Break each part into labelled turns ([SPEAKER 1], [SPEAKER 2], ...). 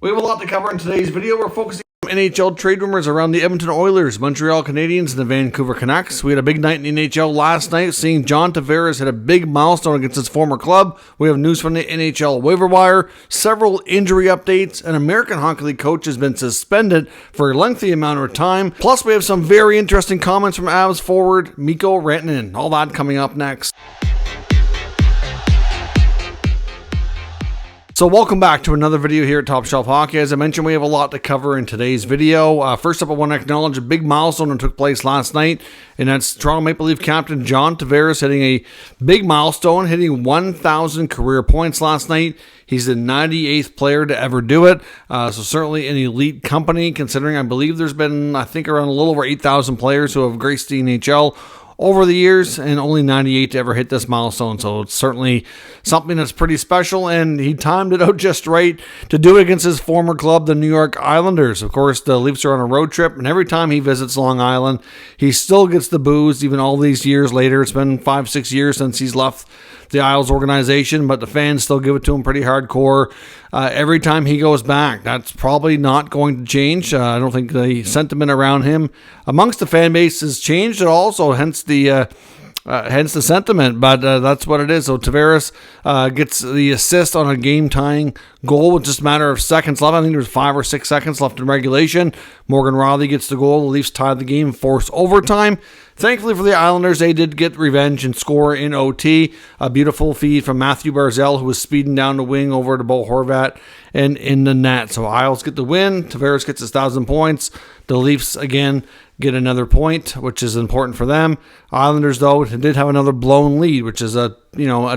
[SPEAKER 1] We have a lot to cover in today's video. We're focusing on NHL trade rumors around the Edmonton Oilers, Montreal Canadiens, and the Vancouver Canucks. We had a big night in the NHL last night, seeing John Tavares hit a big milestone against his former club. We have news from the NHL waiver wire, several injury updates, an American Hockey League coach has been suspended for a lengthy amount of time. Plus, we have some very interesting comments from Avs forward Mikko Rantanen. All that coming up next. So welcome back to another video here at Top Shelf Hockey. As I mentioned, we have a lot to cover in today's video. First up, I want to acknowledge a big milestone that took place last night, and that's Toronto Maple Leaf captain John Tavares hitting a big milestone, hitting 1,000 career points last night. He's the 98th player to ever do it, so certainly an elite company, considering I believe there's been, I think, around a little over 8,000 players who have graced the NHL over the years, and only 98 to ever hit this milestone. So it's certainly something that's pretty special, and he timed it out just right to do it against his former club, the New York Islanders. Of course, the Leafs are on a road trip, and every time he visits Long Island, he still gets the booze, even all these years later. It's been 5-6 years since he's left the Isles organization, but the fans still give it to him pretty hardcore every time he goes back. That's probably not going to change. I don't think the sentiment around him amongst the fan base has changed at all, so hence the sentiment, but that's what it is. So Tavares gets the assist on a game-tying goal with just a matter of seconds left. I think there was 5 or 6 seconds left in regulation. Morgan Riley gets the goal. The Leafs tied the game, forced overtime. Thankfully for the Islanders, they did get revenge and score in OT. A beautiful feed from Matthew Barzal, who was speeding down the wing over to Bo Horvat and in the net. So Isles get the win. Tavares gets his 1,000 points. The Leafs, again, get another point, which is important for them. Islanders, though, did have another blown lead, which is a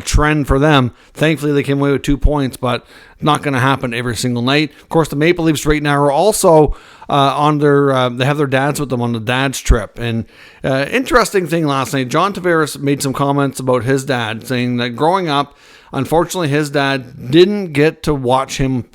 [SPEAKER 1] trend for them. Thankfully, they came away with 2 points, but not going to happen every single night. Of course, the Maple Leafs right now are also on their, they have their dads with them on the dad's trip. And interesting thing last night, John Tavares made some comments about his dad, saying that growing up, unfortunately, his dad didn't get to watch him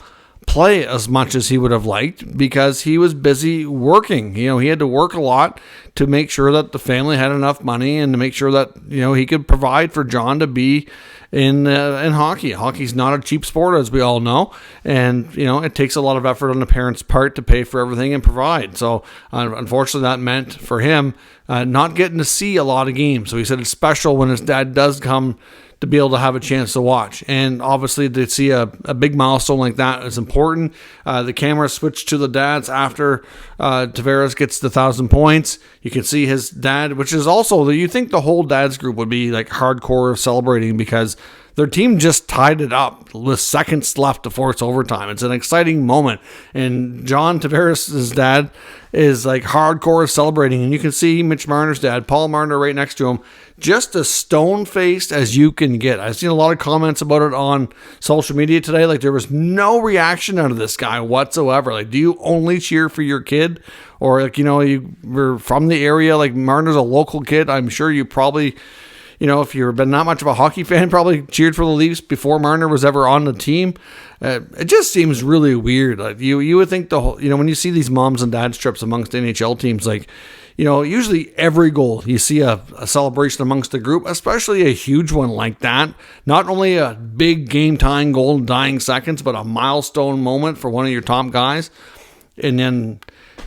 [SPEAKER 1] play as much as he would have liked because he was busy working. He had to work a lot to make sure that the family had enough money and to make sure that, he could provide for John to be in hockey. Hockey's not a cheap sport, as we all know. And, it takes a lot of effort on the parents' part to pay for everything and provide. So, unfortunately, that meant for him not getting to see a lot of games. So he said it's special when his dad does come to be able to have a chance to watch. And obviously to see a big milestone like that is important. The camera switched to the dads after Tavares gets the 1,000 points. You can see his dad, which is also, you think the whole dads group would be like hardcore celebrating because their team just tied it up with seconds left to force overtime. It's an exciting moment. And John Tavares' dad is like hardcore celebrating. And you can see Mitch Marner's dad, Paul Marner, right next to him, just as stone-faced as you can get. I've seen a lot of comments about it on social media today. Like, there was no reaction out of this guy whatsoever. Like, do you only cheer for your kid? Or, like, you were from the area. Like, Marner's a local kid. I'm sure you probably, if you've been not much of a hockey fan, probably cheered for the Leafs before Marner was ever on the team. It just seems really weird. Like, you would think the whole, when you see these moms and dads trips amongst NHL teams, like, usually every goal you see a celebration amongst the group, especially a huge one like that. Not only a big game-tying goal in dying seconds, but a milestone moment for one of your top guys. And then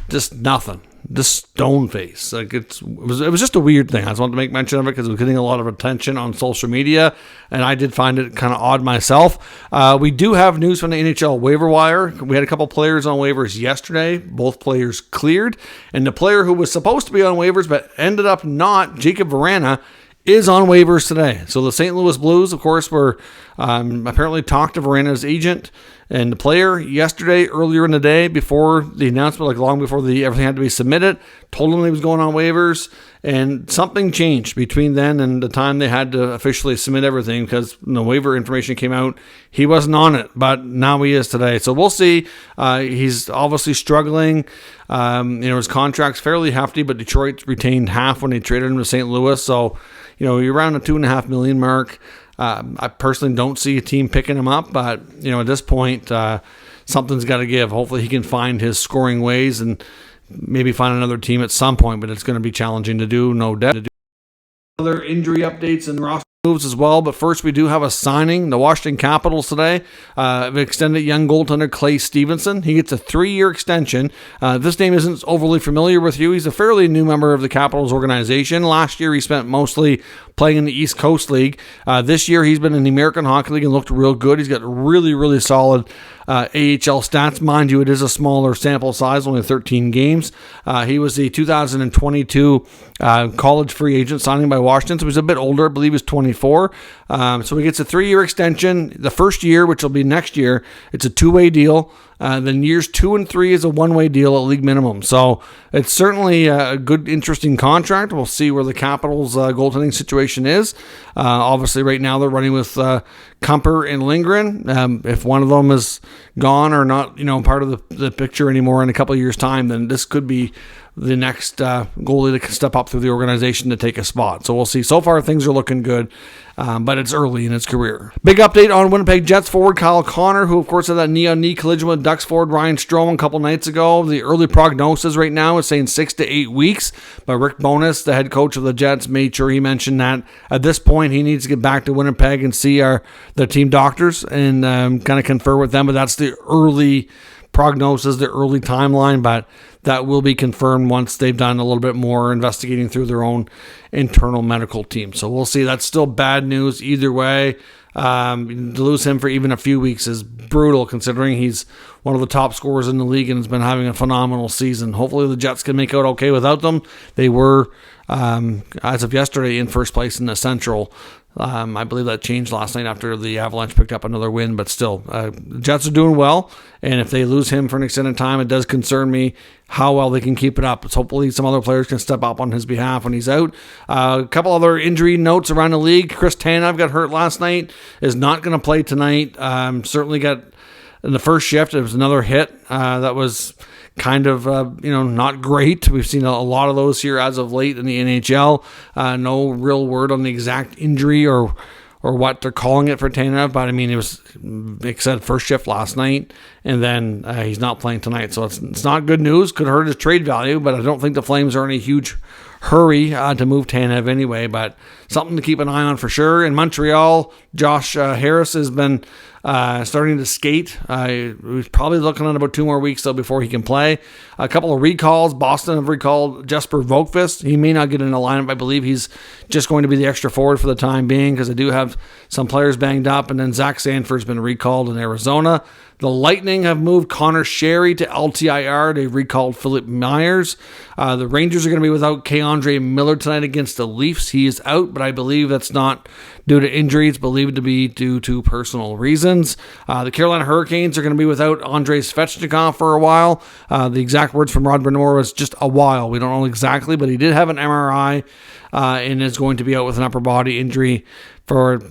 [SPEAKER 1] just nothing. Just stone face. Like it was just a weird thing. I just wanted to make mention of it because it was getting a lot of attention on social media, and I did find it kind of odd myself. We do have news from the NHL waiver wire. We had a couple players on waivers yesterday. Both players cleared, and the player who was supposed to be on waivers but ended up not, Jacob Vrana, is on waivers today. So the St. Louis Blues, of course, were apparently talked to Vrana's agent and the player yesterday, earlier in the day, before the announcement, like long before everything had to be submitted, told him he was going on waivers, and something changed between then and the time they had to officially submit everything because the waiver information came out. He wasn't on it, but now he is today. So we'll see. He's obviously struggling. His contract's fairly hefty, but Detroit retained half when they traded him to St. Louis. So, you're around the $2.5 million mark. I personally don't see a team picking him up, but at this point, something's got to give. Hopefully, he can find his scoring ways and maybe find another team at some point. But it's going to be challenging to do, no doubt. Other injury updates and roster moves as well, but first we do have a signing. The Washington Capitals today have extended young goaltender Clay Stevenson. He gets a 3-year extension. This name isn't overly familiar with you. He's a fairly new member of the Capitals organization. Last year he spent mostly playing in the East Coast League. This year he's been in the American Hockey League and looked real good. He's got really, really solid AHL stats. Mind you, it is a smaller sample size, only 13 games. He was the 2022 college free agent signing by Washington, so he's a bit older. I believe he's 24. So he gets a 3-year extension. The first year, which will be next year, it's a 2-way deal. Then years 2 and 3 is a 1-way deal at league minimum. So it's certainly a good, interesting contract. We'll see where the Capitals' goaltending situation is. Obviously, right now they're running with Kumper and Lindgren. If one of them is gone or not, part of the picture anymore in a couple of years' time, then this could be the next goalie to step up through the organization to take a spot. So we'll see. So far, things are looking good, but it's early in his career. Big update on Winnipeg Jets forward Kyle Connor, who, of course, had that knee-on-knee collision with Ducks forward Ryan Strome a couple nights ago. The early prognosis right now is saying 6 to 8 weeks, but Rick Bowness, the head coach of the Jets, made sure he mentioned that at this point he needs to get back to Winnipeg and see the team doctors and kind of confer with them, but that's the early prognosis, the early timeline, but that will be confirmed once they've done a little bit more investigating through their own internal medical team. So we'll see. That's still bad news either way. To lose him for even a few weeks is brutal, considering he's one of the top scorers in the league and has been having a phenomenal season. Hopefully the Jets can make out okay without them. They were, as of yesterday, in first place in the Central. I believe that changed last night after the Avalanche picked up another win, but still, the Jets are doing well, and if they lose him for an extended time, it does concern me how well they can keep it up. It's hopefully some other players can step up on his behalf when he's out. A couple other injury notes around the league. Chris Tanev got hurt last night, is not going to play tonight. Certainly got in the first shift, it was another hit that was kind of, not great. We've seen a lot of those here as of late in the NHL. No real word on the exact injury or what they're calling it for Tanev, but I mean, it was, like I said, first shift last night, and then he's not playing tonight, so it's not good news. Could hurt his trade value, but I don't think the Flames are in a huge hurry to move Tanev anyway, but something to keep an eye on for sure. In Montreal, Josh Harris has been starting to skate. He's probably looking at about 2 more weeks though before he can play. A couple of recalls. Boston have recalled Jesper Vokvist. He may not get in the lineup. I believe he's just going to be the extra forward for the time being because they do have some players banged up. And then Zach Sanford's been recalled in Arizona. The Lightning have moved Connor Sherry to LTIR. They've recalled Philip Myers. The Rangers are going to be without K-Andre Miller tonight against the Leafs. He is out, but I believe that's not due to injury. It's believed to be due to personal reasons. The Carolina Hurricanes are going to be without Andrei Svechnikov for a while. The exact words from Rod Brind'Amour was just a while. We don't know exactly, but he did have an MRI and is going to be out with an upper body injury for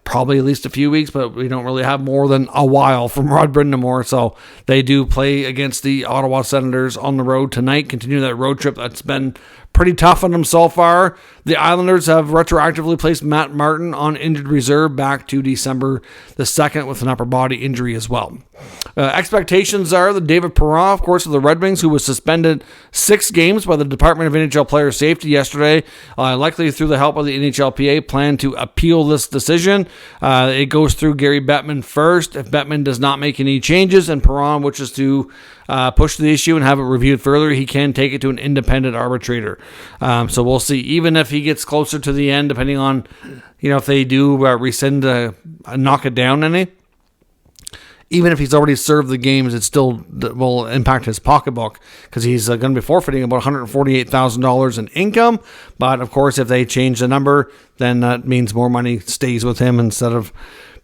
[SPEAKER 1] probably at least a few weeks, but we don't really have more than a while from Rod Brind'Amour. So they do play against the Ottawa Senators on the road tonight, continue that road trip that's been pretty tough on them so far. The Islanders have retroactively placed Matt Martin on injured reserve back to December the 2nd with an upper body injury as well. Expectations are that David Perron, of course, of the Red Wings, who was suspended 6 games by the Department of NHL Player Safety yesterday, likely through the help of the NHLPA, plan to appeal this decision. It goes through Gary Bettman first. If Bettman does not make any changes and Perron wishes to push the issue and have it reviewed further, he can take it to an independent arbitrator. So we'll see. Even if he gets closer to the end, depending on, if they do rescind, knock it down any. Even if he's already served the games, it still will impact his pocketbook because he's going to be forfeiting about $148,000 in income. But, of course, if they change the number, then that means more money stays with him instead of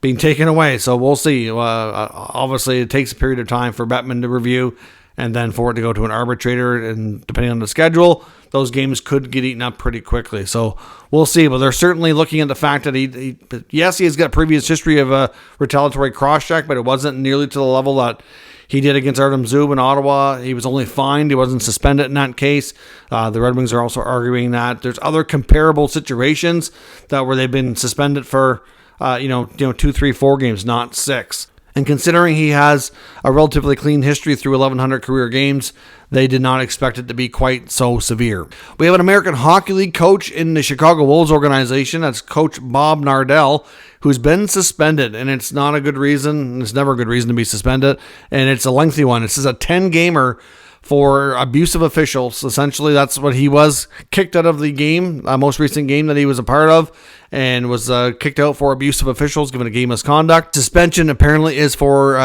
[SPEAKER 1] being taken away. So we'll see. Obviously, it takes a period of time for Bettman to review and then for it to go to an arbitrator. And depending on the schedule, those games could get eaten up pretty quickly. So we'll see. But they're certainly looking at the fact that he has got previous history of a retaliatory cross-check, but it wasn't nearly to the level that he did against Artem Zub in Ottawa. He was only fined. He wasn't suspended in that case. The Red Wings are also arguing that there's other comparable situations that where they've been suspended for 2, 3, 4 games, not 6. And considering he has a relatively clean history through 1,100 career games, they did not expect it to be quite so severe. We have an American Hockey League coach in the Chicago Wolves organization. That's Coach Bob Nardell, who's been suspended. And it's not a good reason. It's never a good reason to be suspended. And it's a lengthy one. This is a 10-gamer for abusive officials. Essentially, that's what he was. Kicked out of the game, most recent game that he was a part of, and was kicked out for abusive officials, given a game misconduct. Suspension apparently is for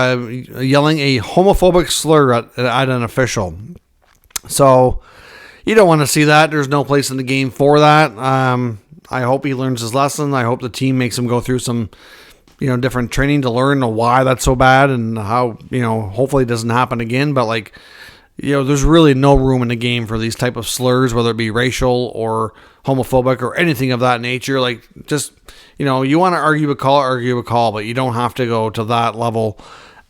[SPEAKER 1] yelling a homophobic slur at an official. So you don't want to see that. There's no place in the game for that. I hope he learns his lesson. I hope the team makes him go through some different training to learn why that's so bad and how, hopefully it doesn't happen again. But there's really no room in the game for these type of slurs, whether it be racial or homophobic or anything of that nature. You want to argue a call, but you don't have to go to that level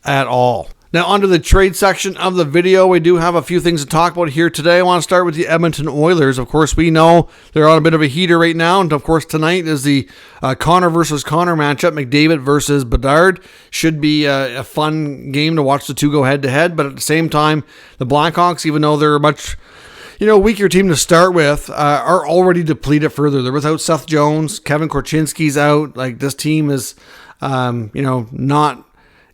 [SPEAKER 1] at all. Now, onto the trade section of the video, we do have a few things to talk about here today. I want to start with the Edmonton Oilers. Of course, we know they're on a bit of a heater right now, and of course, tonight is the Connor versus Connor matchup. McDavid versus Bedard should be a fun game to watch the two go head-to-head, but at the same time, the Blackhawks, even though they're a much weaker team to start with, are already depleted further. They're without Seth Jones. Kevin Korchinski's out. This team is, not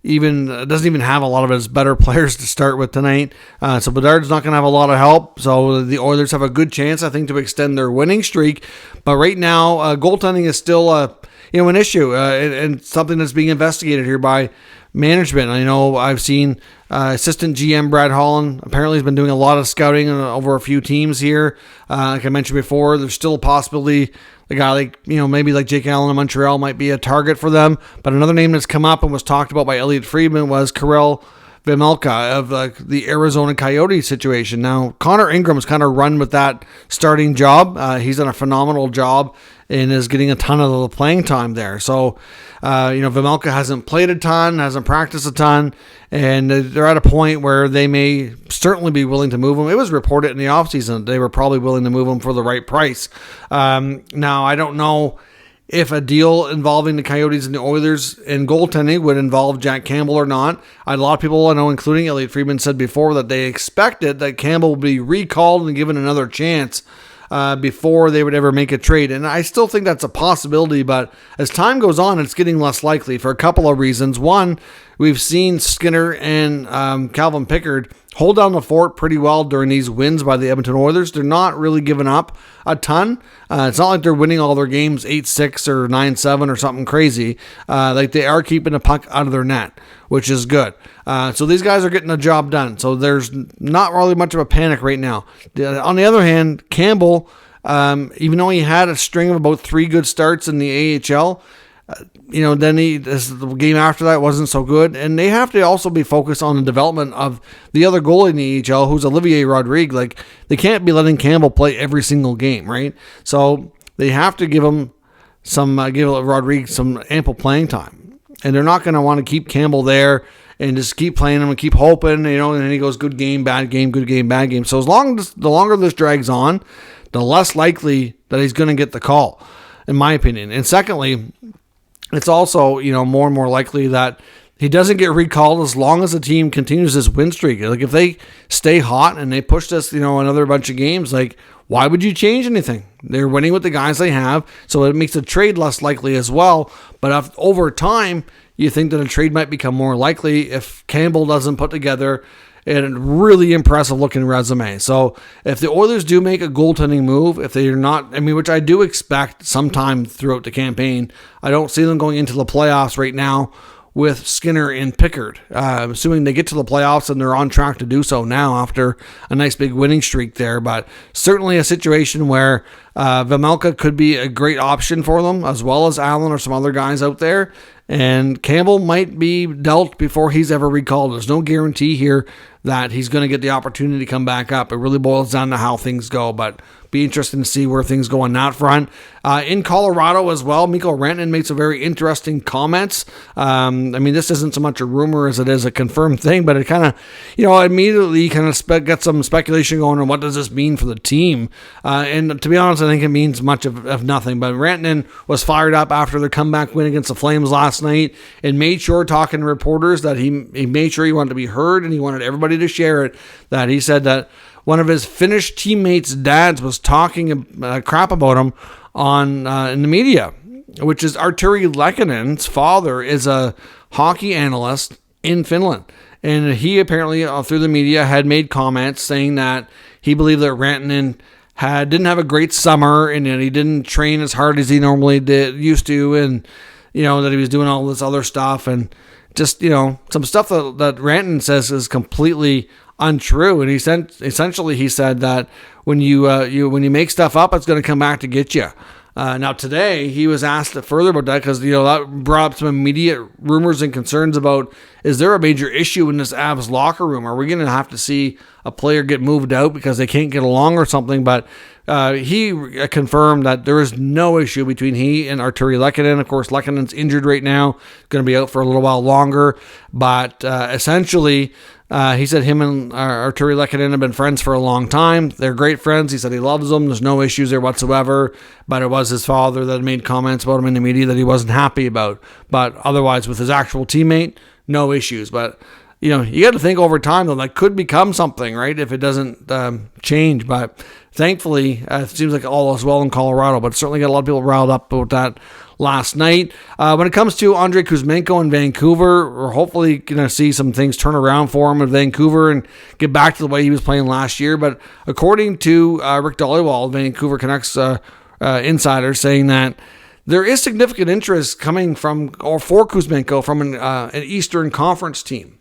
[SPEAKER 1] even doesn't even have a lot of his better players to start with tonight. So Bedard's not going to have a lot of help. So the Oilers have a good chance, I think, to extend their winning streak. But right now, goaltending is still an issue and something that's being investigated here by management. I know I've seen assistant GM Brad Holland apparently has been doing a lot of scouting over a few teams here. Like I mentioned before, there's still a possibility a guy maybe like Jake Allen in Montreal might be a target for them. But another name that's come up and was talked about by Elliot Friedman was Karel Vejmelka of the Arizona Coyotes situation. Now, Connor Ingram's kind of run with that starting job. He's done a phenomenal job and is getting a ton of the playing time there. So, Vejmelka hasn't played a ton, hasn't practiced a ton, and they're at a point where they may certainly be willing to move him. It was reported in the offseason that they were probably willing to move him for the right price. Now, I don't know if a deal involving the Coyotes and the Oilers in goaltending would involve Jack Campbell or not. A lot of people I know, including Elliot Friedman, said before that they expected that Campbell would be recalled and given another chance before they would ever make a trade. And I still think that's a possibility, but as time goes on, it's getting less likely for a couple of reasons. One, we've seen Skinner and Calvin Pickard hold down the fort pretty well during these wins by the Edmonton Oilers. They're not really giving up a ton. It's not like they're winning all their games 8-6 or 9-7 or something crazy. They are keeping the puck out of their net, which is good. So these guys are getting the job done. So there's not really much of a panic right now. On the other hand, Campbell, even though he had a string of about 3 good starts in the AHL, then the game after that wasn't so good. And they have to also be focused on the development of the other goalie in the AHL, who's Olivier Rodrigue. They can't be letting Campbell play every single game, right? So they have to give him give Rodrigue some ample playing time. And they're not going to want to keep Campbell there and just keep playing him and keep hoping, and then he goes good game, bad game, good game, bad game. So the longer this drags on, the less likely that he's going to get the call, in my opinion. And secondly, it's also, more and more likely that he doesn't get recalled as long as the team continues this win streak. If they stay hot and they push this, another bunch of games, why would you change anything? They're winning with the guys they have, so it makes a trade less likely as well. But over time, you think that a trade might become more likely if Campbell doesn't put together a really impressive looking resume. So if the Oilers do make a goaltending move, if they are not, which I do expect sometime throughout the campaign, I don't see them going into the playoffs right now with Skinner and Pickard. Assuming they get to the playoffs and they're on track to do so now after a nice big winning streak there. But certainly a situation where Vejmelka could be a great option for them, as well as Allen or some other guys out there. And Campbell might be dealt before he's ever recalled. There's no guarantee here that he's going to get the opportunity to come back up. It really boils down to how things go, but be interesting to see where things go on that front. In Colorado as well, Mikko Rantanen made some very interesting comments. This isn't so much a rumor as it is a confirmed thing, but it kind of, immediately kind of got some speculation going on what does this mean for the team. And to be honest, honestly, I think it means much of nothing. But Rantanen was fired up after their comeback win against the Flames last night and made sure, talking to reporters, that he made sure he wanted to be heard and he wanted everybody to share it. That he said that one of his Finnish teammates' dads was talking crap about him on in the media, which is Arturi Lekkonen's father is a hockey analyst in Finland. And he apparently, through the media, had made comments saying that he believed that Rantanen didn't have a great summer and that he didn't train as hard as he normally used to, and that he was doing all this other stuff, and just some stuff that Rantanen says is completely untrue. And essentially he said that when you make stuff up, it's going to come back to get you. Now today he was asked further about that because that brought up some immediate rumors and concerns about, is there a major issue in this Avs locker room? Are we going to have to see a player get moved out because they can't get along or something? But he confirmed that there is no issue between he and Arturi Lekkonen. Of course, Lekkonen's injured right now, going to be out for a little while longer. But essentially, he said him and Arturi Lekkonen have been friends for a long time. They're great friends. He said he loves them. There's no issues there whatsoever. But it was his father that made comments about him in the media that he wasn't happy about. But otherwise, with his actual teammate, no issues. But you got to think over time, though, that could become something, right, if it doesn't change. But thankfully, it seems like all is well in Colorado, but certainly got a lot of people riled up about that last night. When it comes to Andrei Kuzmenko in Vancouver, we're hopefully going to see some things turn around for him in Vancouver and get back to the way he was playing last year. But according to Rick Dhaliwal, Vancouver Canucks insider, saying that there is significant interest coming for Kuzmenko from an Eastern Conference team.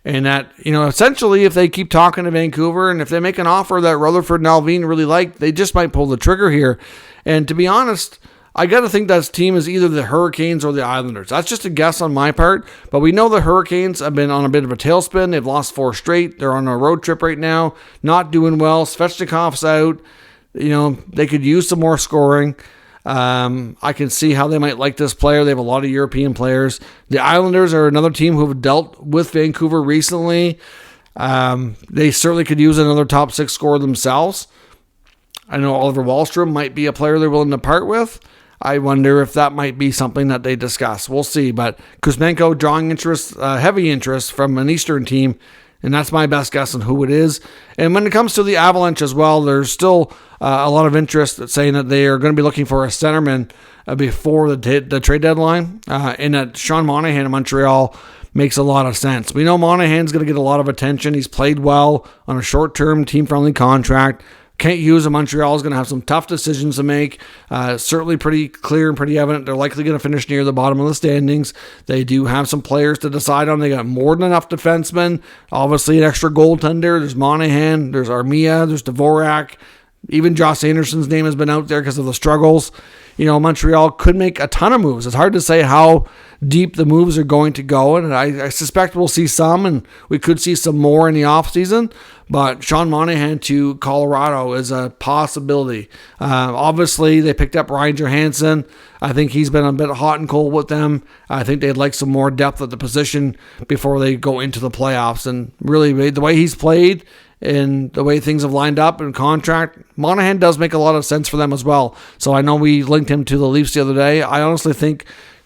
[SPEAKER 1] And that, essentially, if they keep talking to Vancouver and if they make an offer that Rutherford and Alvin really like, they just might pull the trigger here. And to be honest, I got to think that team is either the Hurricanes or the Islanders. That's just a guess on my part. But we know the Hurricanes have been on a bit of a tailspin. They've lost 4 straight. They're on a road trip right now, not doing well. Svechnikov's out. They could use some more scoring. I can see how they might like this player. They have a lot of European players. The Islanders are another team who have dealt with Vancouver recently. They certainly could use another top 6 scorer themselves. I know Oliver Wahlstrom might be a player they're willing to part with. I wonder if that might be something that they discuss. We'll see. But Kuzmenko drawing interest, heavy interest from an Eastern team, and that's my best guess on who it is. And when it comes to the Avalanche as well, there's still a lot of interest saying that they are going to be looking for a centerman before the trade deadline, and that Sean Monahan in Montreal makes a lot of sense. We know Monahan's going to get a lot of attention. He's played well on a short-term, team-friendly contract. Kent Hughes of Montreal is going to have some tough decisions to make. Certainly pretty clear and pretty evident. They're likely going to finish near the bottom of the standings. They do have some players to decide on. They got more than enough defensemen. Obviously, an extra goaltender. There's Monahan. There's Armia. There's Dvorak. Even Josh Anderson's name has been out there because of the struggles. Montreal could make a ton of moves. It's hard to say how deep the moves are going to go, and I suspect we'll see some, and we could see some more in the offseason. But Sean Monahan to Colorado is a possibility. Obviously, they picked up Ryan Johansson. I think he's been a bit hot and cold with them. I think they'd like some more depth at the position before they go into the playoffs. And really, the way he's played and the way things have lined up in contract, Monahan does make a lot of sense for them as well. So I know we linked him to the Leafs the other day. I honestly think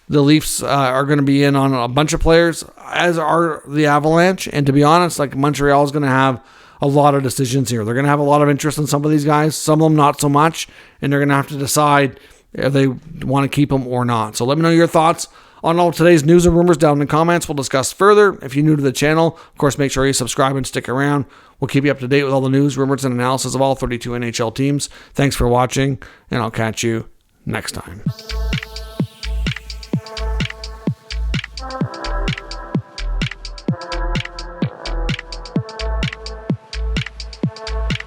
[SPEAKER 1] the Leafs are going to be in on a bunch of players, as are the Avalanche. And to be honest, Montreal is going to have a lot of decisions here. They're going to have a lot of interest in some of these guys, some of them not so much, and they're going to have to decide if they want to keep them or not. So let me know your thoughts on all today's news and rumors down in the comments. We'll discuss further. If you're new to the channel, of course, make sure you subscribe and stick around. We'll keep you up to date with all the news, rumors, and analysis of all 32 NHL teams. Thanks for watching, and I'll catch you next time.